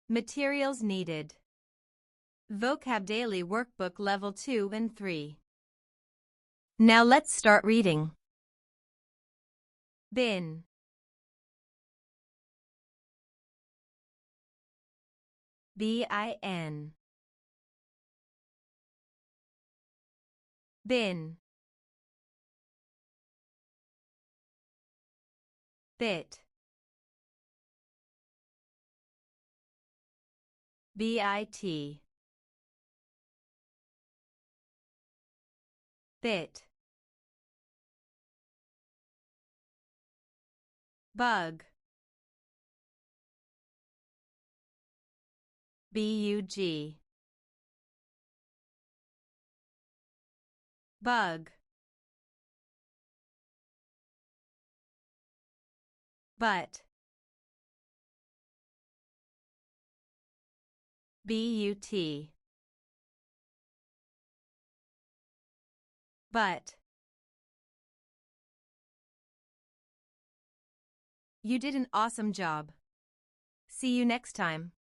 Materials needed. VocabDaily Workbook Level 2 and 3. Now let's start reading. Bin. B-I-N. Bin. Bit. B-I-T. Bit. Bug. B-U-G. Bug. But. B-U-T. But. You did an awesome job. See you next time.